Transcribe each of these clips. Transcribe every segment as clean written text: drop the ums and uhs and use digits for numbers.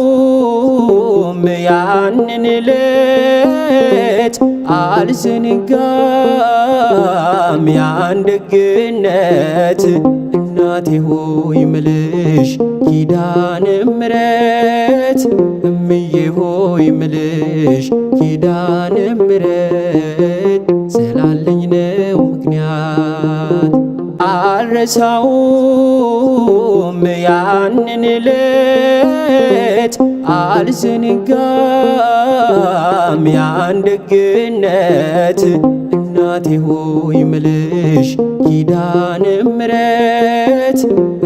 አልረሳውም ያንን ዕለት አልዘነጋም ያን ደግነት እናቴ ሆይ ምልሽ ኪዳነ ምሕረት እምዬ ሆይ ምልሽ ኪዳነ ምሕረት ስላለኝ ነው ምክንያት አልረሳውም ያንን ዕለት አልዘነጋም ያን ደግነት እናቴ ሆይ ምልሽ ኪዳነ ምሕረት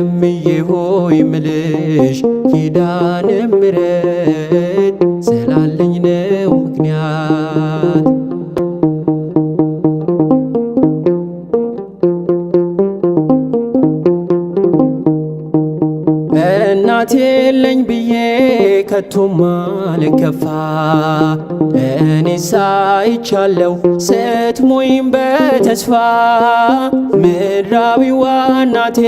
እምዬ ሆይ ምልሽ ኪዳነ ምሕረት ስላለኝ ነው ምክንያት እናቴ የለኝ ብዬ ከቶም አልከፋ እኔስ አይቻለሁ ስትሞይም በተስፋ ምድራዊዋ እናቴ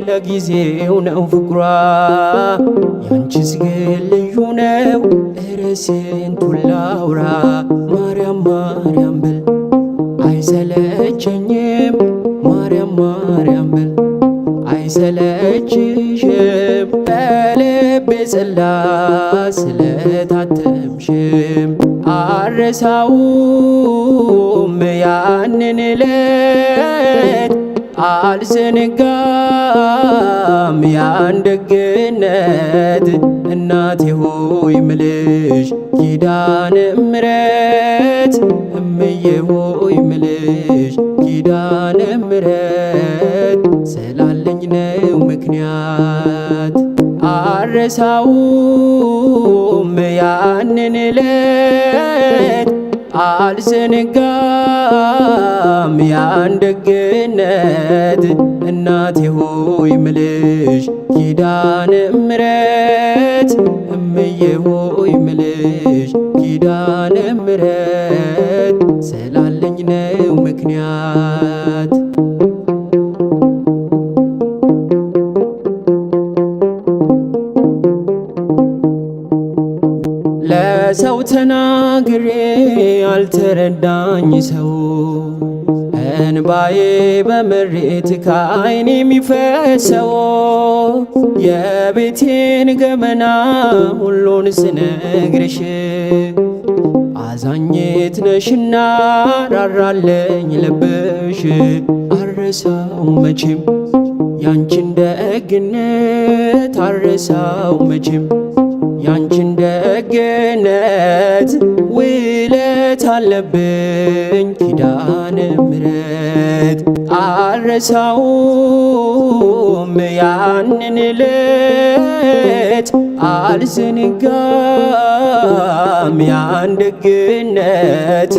ለጊዜው ነው ፍቅሯ ያንቺስ ግን ልዩ ነው ኧረ ስንቱን ላውራ ማርያም ማርያም ብል አይሰለቸኝም ማርያም ማርያም ብል አይሰለችሽም በልቤ ጽላት ስለታተምሽም አልረሳውም ያንን ዕለት አልዘነጋም ያን ደግነት እናቴ ሆይ ምልሽ ኪዳነ ምሕረት እምዬ ሆይ ምልሽ ኪዳነ ምሕረት ስላለኝ ነው ምክንያት አልረሳውም ያንን ዕለት አልዘነጋም ያን ደግነት እናቴ ሆይ ምልሽ ኪዳነ ምሕረት እምዬ ሆይ ምልሽ ኪዳነ ምሕረት ስላለኝ ነው ምክንያት ለሰው ተናግሬ ያልተረዳኝ ሰው እንባዬ በምሬት ከዓይኔ የሚፈሰው የቤቴን ገመና ሁሉን ስነግርሽ አዛኝት ነሽና ራራለኝ ልብሽ አልረሳው መቼም ያንቺን ደግነት አልረሳው መቼም ያንቺን ደግነት ውለት አለብኝ ኪዳነ ምሕረት አልረሳውም ያንን ዕለት አልዘነጋም ያን ደግነት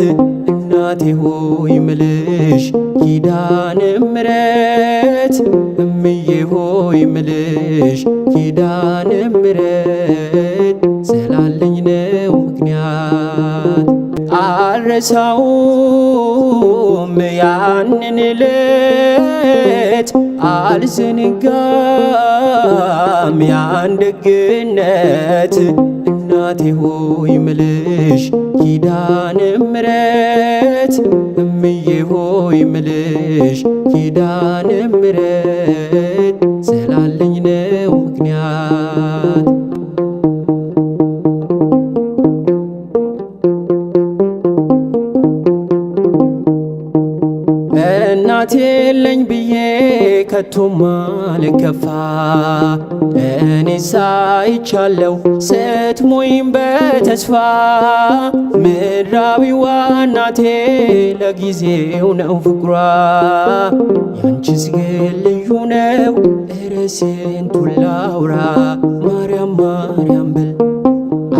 እናቴ ሆይ ምልሽ ኪዳነ ምሕረት እምዬ ሆይ ምልሽ ኪዳነ ምሕረት ስላለኝ ነው ምክንያት አልረሳውም ያንን ዕለት አልዘነጋም ያን ደግነት እናቴ ሆይ ምልሽ ኪዳነ ምሕረት እምዬ ሆይ ምልሽ ኪዳነ ምሕረት ስላለኝ ነው ምክንያት እናቴ የለኝ ብዬ ከቶም አልከፋ እኔስ አይቻለሁ ስትሞይም በተስፋ ምድራዊዋ እናቴ ለጊዜው ነው ፍቅሯ ያንቺስ ግን ልዩ ነው ኧረ ስንቱን ላውራ ማርያም ማርያም ብል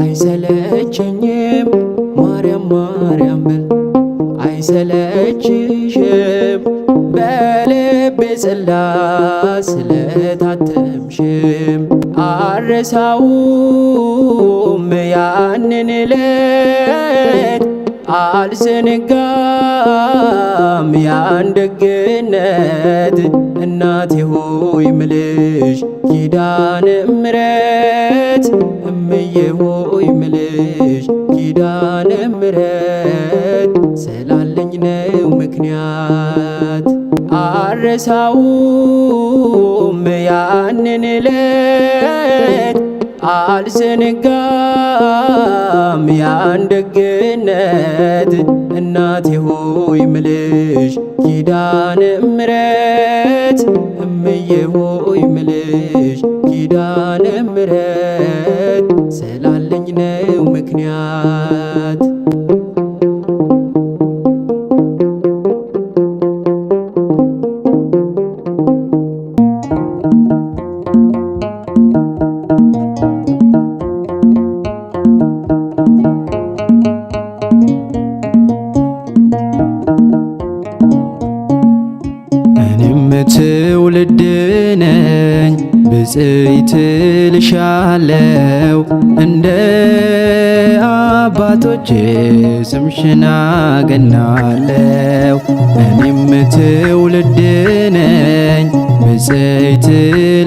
አይሰለቸኝም ማርያም ማርያም ብል አይሰለችሽም በልቤ ጽላት ስለታተምሽም አልረሳውም ያንን ዕለት አልዘነጋም ያን ደግነት እናቴ ሆይ ምልሽ ኪዳነ ምሕረት እምዬ ሆይ ምልሽ ኪዳነ ምሕረት ስላለኝ ነው ምክንያት። አልረሳውም ያንን ዕለት አልዘነጋም ያን ደግነት። እናቴ ሆይ ምልሽ ኪዳነ ምሕረት እምዬ ሆይ ምልሽ ኪዳነ ምሕረት ስላለኝ ነው ምክንያት። ትውልድ ነኝ ብፅዕት ልሻለው እንደ አባቶቼ ስምሽን አገናለው። እኔም ትውልድ ነኝ ብፅዕት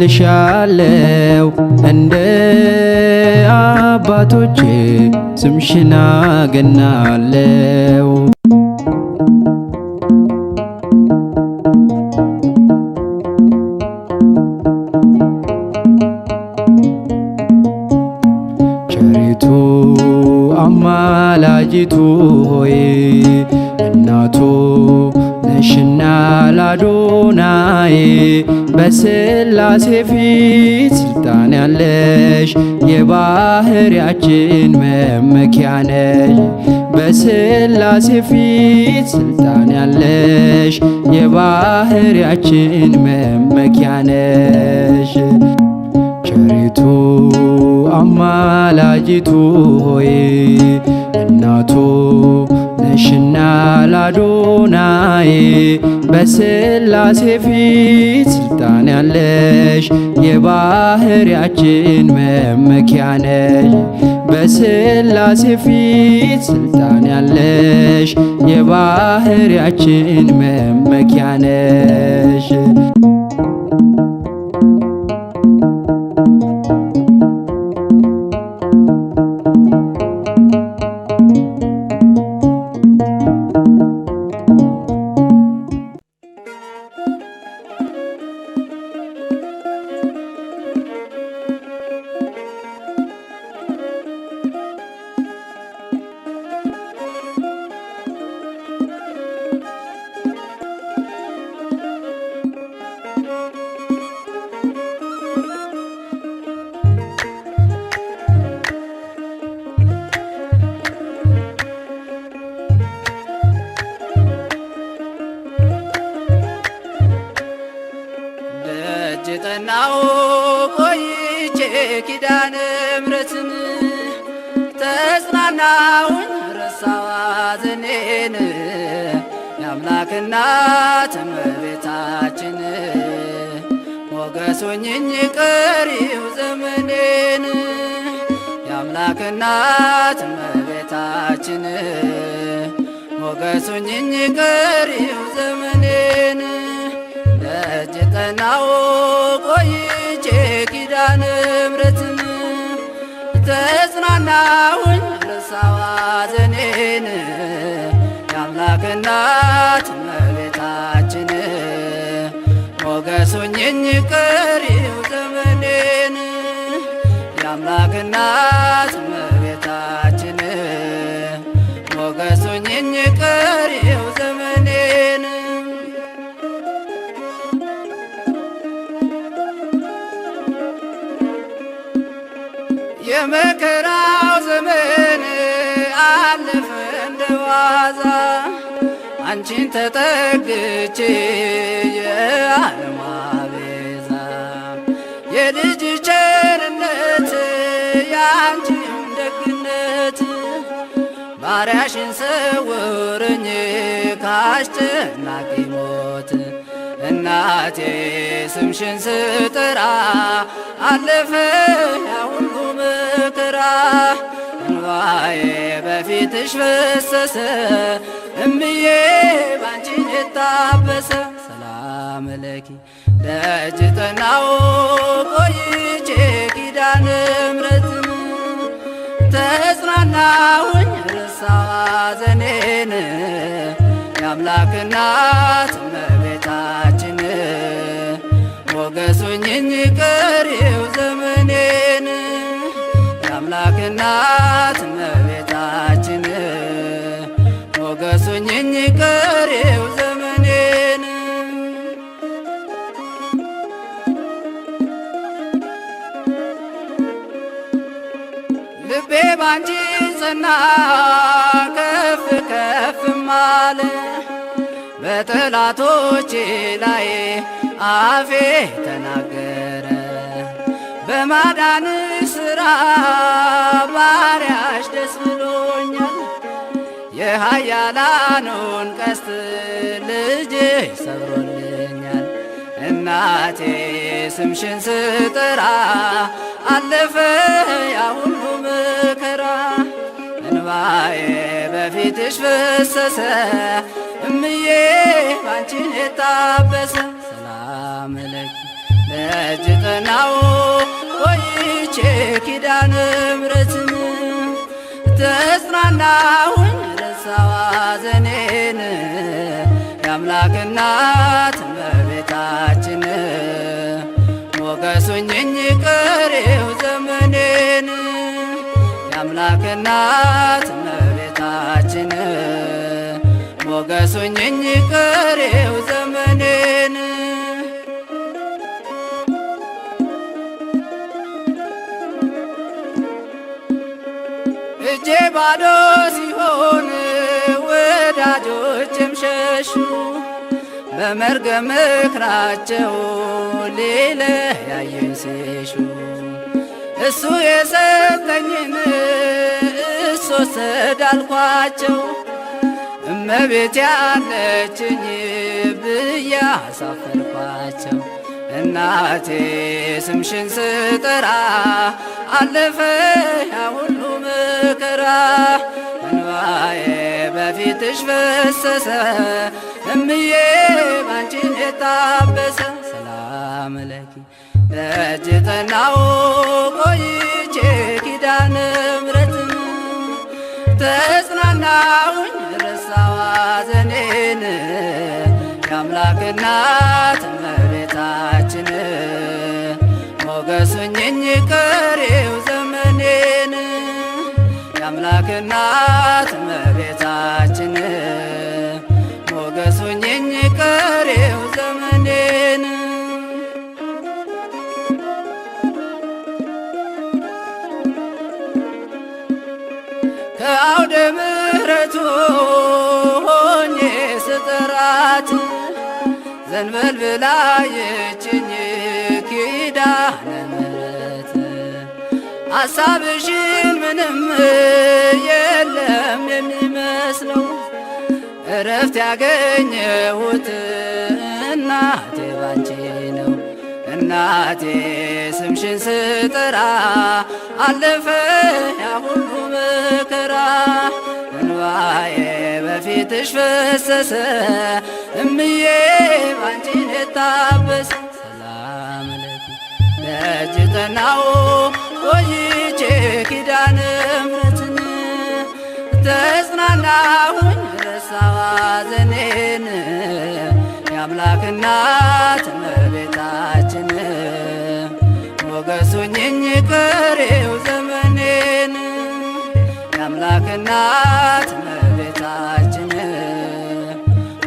ልሻለው እንደ አባቶቼ ስምሽን አገናለው። አማላጅቱ ሆይ እናቱ ነሽና ላዶናይ በሥላሴ ፊት ስልጣን ያለሽ የባህርያችን መመኪያ ነሽ። በሥላሴ ፊት ስልጣን ያለሽ የባህርያችን መመኪያ ነሽ። ቸሪቱ አማላጅቱ ሆይ እናቱ ነሽና ላዶናይ በሥላሴ ፊት ስልጣን ያለሽ የባህርያችን መመኪያ ነሽ። በሥላሴ ፊት ስልጣን ያለሽ የባህርያችን መመኪያ ነሽ። ጠናው ቆይቼ ኪዳነ ምሕረትን ተጽናናሁኝ ረሳሁ ሐዘኔን። የአምላክ እናት እመቤታችን ሞገስ ሆኜኝ ቀሪው ዘመኔን። የአምላክ እናት እመቤታችን ሞገስ ሆኜኝ ቀሪው ዘመኔን። ደጅ ጠናሁ ቆይቼ ኪዳነ ምሕረትን ተጽናናሁኝ ረሳሁ ሐዘኔን። የአምላክ እናት እመቤታችን ሞገስ ሆኜኝ ቀሪው ዘመኔን። የአምላክ እናት እመቤታችን ሞገስ ሆኜኝ ቀሪው ዘመኔን። የመከራው ዘመን አለፈ እንደ ዋዛ አንቺን ተጠግቼ የዓለም ቤዛ። የልጅ ቸርነት የአንቺም ደግነት ባሪያሽን ሰውረኝ ካስጨናቂ ሞት። እናቴ ስምሽን ስጠራ አለፈ ያ ሁሉ መከራ። እንባዬ በፊትሽ ፈሰሰ እምዬ ባንቺን የታበሰ። ሰላም ለኪ ደጅ ጠናሁ ቆይቼ ኪዳነ ምሕረትን ተጽናናሁኝ ረሳሁ ሐዘኔን የአምላክ እናት እመቤታችን ሞገስ ሁኚኝ ቀሪው ዘመኔን የአምላክ እናት እመቤታችን ሞገስ ሁኚኝ ቀሪው ዘመኔን ልቤ ባንቺ ጸና ከፍ ከፍም አለ በጠላቶቼ ላይ አፌ ተናገረ በማዳንሽ ሥራ ባሪያሽ ደስ ብሎኛል የኃያላኑን ቀስት ልጅሽ ሰብሮልኛል እናቴ ስምሽን ስጠራ አለፈ ያ ሁሉ መከራ እንባዬ በፊትሽ ፈሰሰ እምዬ ባንቺን የታበሰ ሰላም ለኪ ደጅ ጠናው ቆይቼ ኪዳነ ምሕረትን ተጽናናሁኝ ረሳሁ ሐዘኔን የአምላክ እናት እመቤታችን ሞገስ ሁኚኝ ቀሪው ዘመኔን የአምላክ እናት እመቤታችን ሞገስ ሁኚኝ ቀሪው ዘመኔን እጄ ባዶ ሲሆን ወዳጆችም ሸሹ በመርገም ምክራቸው ሊለያዩኝ ሲሹ እሱ የሰጠኝን እሱ ወሰደ አልኳቸው እመቤት ያለችኝ ብዬ አሳፈርኳቸው እናቴ ስምሽን ስጠራ አለፈ ያ ሁሉ መከራ እንባዬ በፊትሽ ፈሰሰ እምዬ ባንቺን የታበሰ ሰላም ለኪ ደጅ ጠናሁ ቆይቼ ኪዳነ ምሕረትን ተጽናናሁኝ ረሳሁ ሐዘኔን የአምላክ እናት እመቤታችን ሞገስ ሁኚኝ ቀሪው ዘመኔን የአምላክ እናት እመቤታችን ሞገስ ሁኚኝ ቀሪው ዘመኔን ከአውደ ምሕረቱ ሆኜ ስጠራት ዘንበል ብላ አየችኝ ኪዳነ ምሕረት ሐሳብሽን ምንም የለም የሚመስለው እረፍት ያገኘሁት እናቴ ባንቺ ነው እናቴ ስምሽን ስጠራ አለፈ ያ ሁሉ መከራ እንባዬ በፊትሽ ፈሰሰ እምዬ ባንቺን የታበሰ ሰላም ለኪ ደጅ ጠናሁ ቆይቼ ኪዳነ ምሕረትን ተጽናናሁኝ ረሳሁ ሐዘኔን የአምላክ እናት እመቤታችን ሞገስ ሁኚኝ ቀሪው ዘመኔን የአምላክ እናት እመቤታችን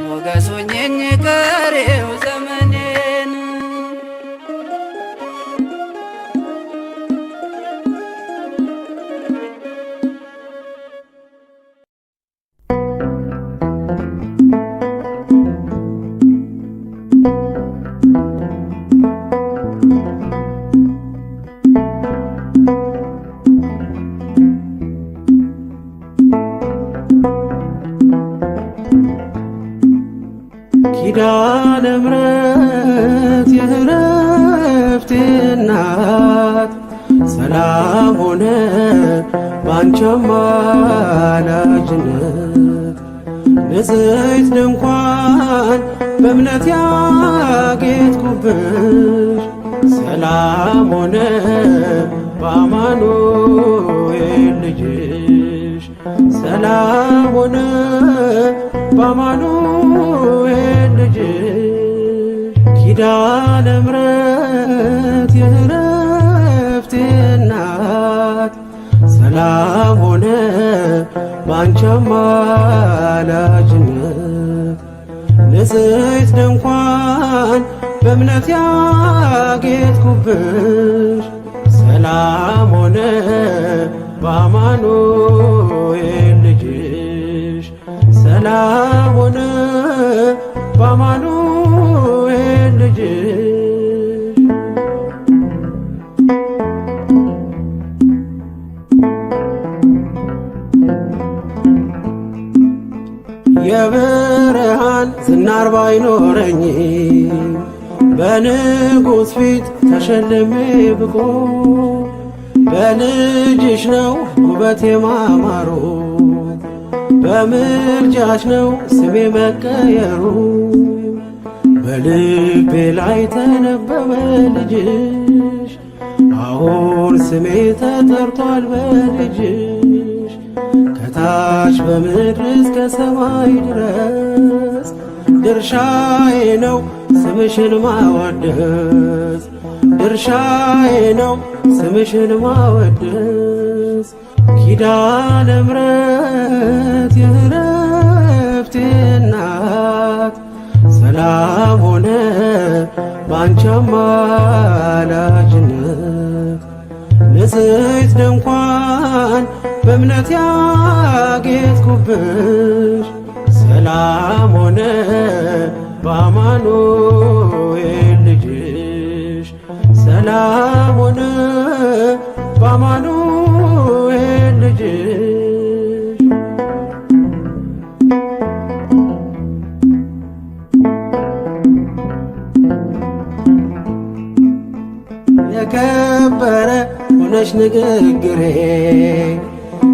ሞገስ ሁኚኝ ቀሪው ዘመኔን ኪዳነ ምሕረት የዕረፍቴ እናት ሰላም ሆነ ባንቺ አማላጅነት ንጽሕት ድንኳን በእምነት ያጌጥኩብሽ ሰላም ሆነ በአማኑኤል ልጅሽ ሰላም ሆነ በአማኑኤል ልጅሽ ኪዳነ ምሕረት የዕረፍቴ እናት ሰላም ሆነ ባንቺ አማላጅነት ንጽሕት ድንኳን በእምነት ያጌጥኩብሽ ሰላም ሆነ በአማኑኤል ልጅሽ ሰላም ሆነ በአማኑኤል ልጅሽ የብርሃን ዝናር ባይኖረኝ በንጉሥ ፊት ተሸልሜ ብቆ በልጅሽ ነው ውበቴ ማማሩ በምልጃሽ ነው ስሜ መቀየሩ በልቤ ላይ ተነበበ ልጅሽ አሁን ስሜ ተጠርቷል በልጅሽ ከታች በምድር እስከ ሰማይ ድረስ ድርሻዬ ነው ስምሽን ማወደስ ድርሻዬ ነው ስምሽን ማወደስ ኪዳነ ምሕረት የዕረፍቴ እናት ሰላም ሆነ ባንቺ አማላጅነት ንጽሕት ድንኳን በእምነት ያጌጥኩብሽ ሰላም ሆነ በአማኑኤል ልጅሽ ሰላም ሆነ በአማኑኤል ልጅሽ የከበረ ሆነሽ ንግግሬ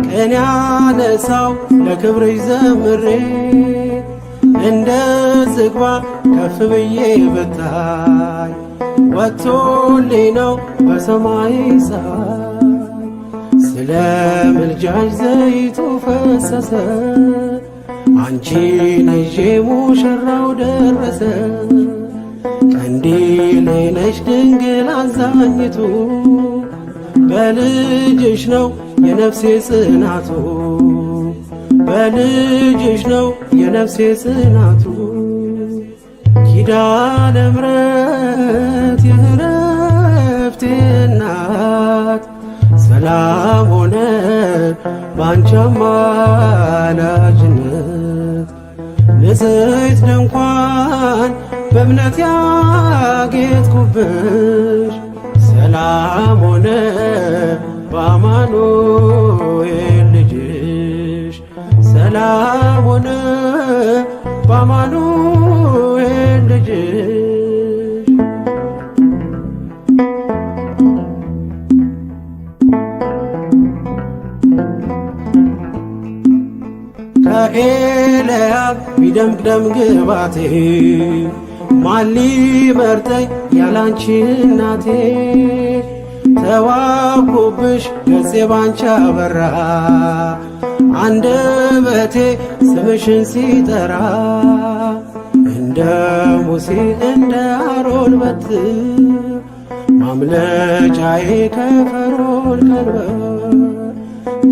ቀን ያነሳው ለክብርሽ ዘምሬ እንደ ዝግባ ከፍ ብዬ ብታይ ወጥቶልኝ ነው በሰማይ ፀሐይ ስለ ምልጃሽ ዘይቱ ፈሰሰ አንቺን ይዤ ሙሽራው ደረሰ ቀንዲሌ ነሽ ድንግል አዛኝቱ በልጅሽ ነው የነፍሴ ጽናቱ በልጅሽ ነው የነፍሴ ጽናቱ ኪዳነ ምሕረት የዕረፍቴ እናት ሰላም ሆነ ባንቺ አማላጅነት ንጽሕት ድንኳን በእምነት ያጌጥኩብሽ ሰላም ሆነ በአማኑኤል ልጅሽ ሰላም ሆነ በአማኑኤል ልጅሽ ከኤልያብ ቢደምቅ ደም ግባቴ ማን ሊመርጠኝ ያላንቺ እናቴ ተዋብኩብሽ ገጼ ባንቺ አበራ አንደበቴ ስምሽን ሲጠራ እንደ ሙሴ እንደ አሮን በትር ማምለጫዬ ከፈርዖን ቀንበር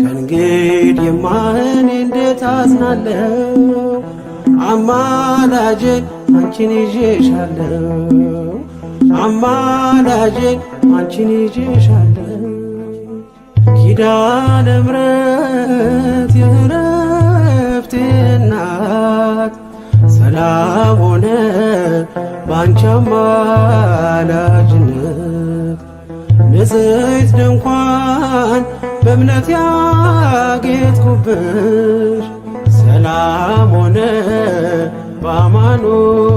ከእንግዲህማ እኔ እንዴት አዝናለሁ አማላጄ አንቺን ይዤሻለሁ አማላጄ አንቺን ይዤሻለሁ ኪዳነ ምሕረት የዕረፍቴ እናት ሰላም ሆነ ባንቺ አማላጅነት ንጽሕት ድንኳን በእምነት ያጌጥኩብሽ ሰላም ሆነ በአማኑኤል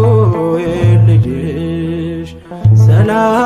ልጅሽ ሰላም